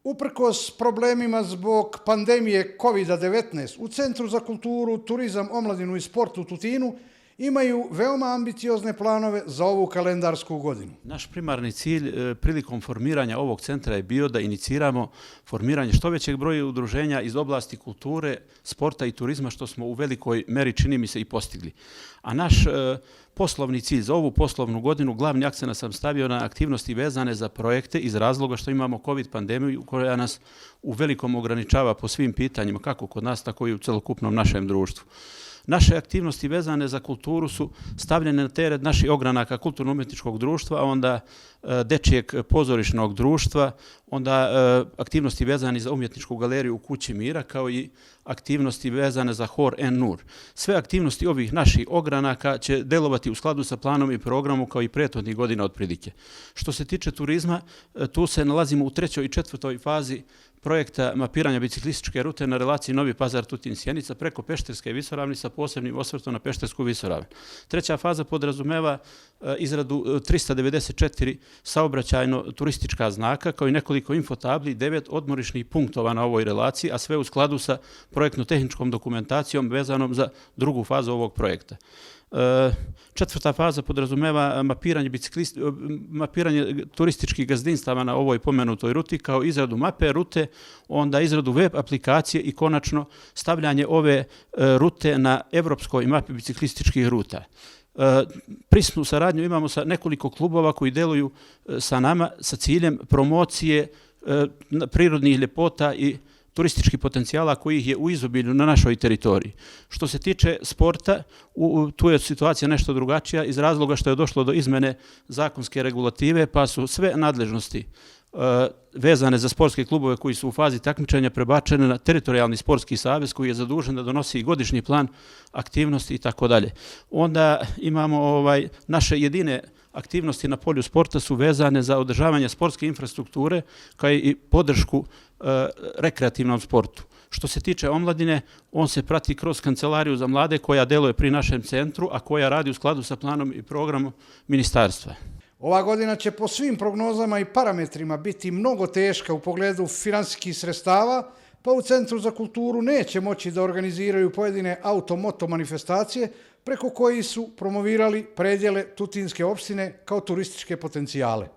Uprkos problemima zbog pandemije COVID-19, u Centru za kulturu, turizam, omladinu i sport u Tutinu imaju veoma ambiciozne planove za ovu kalendarsku godinu. Naš primarni cilj prilikom formiranja ovog centra je bio da iniciramo formiranje što većeg broja udruženja iz oblasti kulture, sporta i turizma, što smo u velikoj meri, čini mi se, i postigli. A naš poslovni cilj za ovu poslovnu godinu, glavni akcent sam stavio na aktivnosti vezane za projekte iz razloga što imamo COVID pandemiju koja nas u velikom ograničava po svim pitanjima, kako kod nas, tako i u celokupnom našem društvu. Naše aktivnosti vezane za kulturu su stavljene na teret naših ogranaka kulturno-umjetničkog društva, a onda dečijeg pozorišnog društva, onda aktivnosti vezane za umjetničku galeriju u Kući mira, kao i aktivnosti vezane za hor En-Nur. Sve aktivnosti ovih naših ogranaka će delovati u skladu sa planom i programom kao i prethodnih godina otprilike. Što se tiče turizma, tu se nalazimo u 3. i 4. fazi projekta mapiranja biciklističke rute na relaciji Novi Pazar-Tutin-Sjenica preko Pešterske visoravni sa posebnim osvrtom na Peštersku visoravan. 3. faza podrazumeva izradu 394 saobraćajno-turistička znaka, kao i nekoliko infotabli, 9 odmorišnih punktova na ovoj relaciji, a sve u skladu sa projektno-tehničkom dokumentacijom vezanom za 2. fazu ovog projekta. 4. faza podrazumeva mapiranje turističkih gazdinstava na ovoj pomenutoj ruti, kao izradu mape rute, onda izradu web aplikacije i konačno stavljanje ove rute na evropskoj mapi biciklističkih ruta. Prisnu saradnju imamo sa nekoliko klubova koji deluju sa nama sa ciljem promocije prirodnih ljepota i turističkih potencijala kojih je u izobilju na našoj teritoriji. Što se tiče sporta, tu je situacija nešto drugačija iz razloga što je došlo do izmene zakonske regulative, pa su sve nadležnosti vezane za sportske klubove koji su u fazi takmičenja prebačene na teritorijalni sportski savez koji je zadužen da donosi godišnji plan aktivnosti i tako dalje. Onda imamo naše jedine aktivnosti na polju sporta su vezane za održavanje sportske infrastrukture kao i podršku rekreativnom sportu. Što se tiče omladine, on se prati kroz Kancelariju za mlade koja deluje pri našem centru, a koja radi u skladu sa planom i programom ministarstva. Ova godina će po svim prognozama i parametrima biti mnogo teška u pogledu finansijskih sredstava, pa u Centru za kulturu neće moći da organiziraju pojedine auto-moto manifestacije preko kojih su promovirali predjele Tutinske opštine kao turističke potencijale.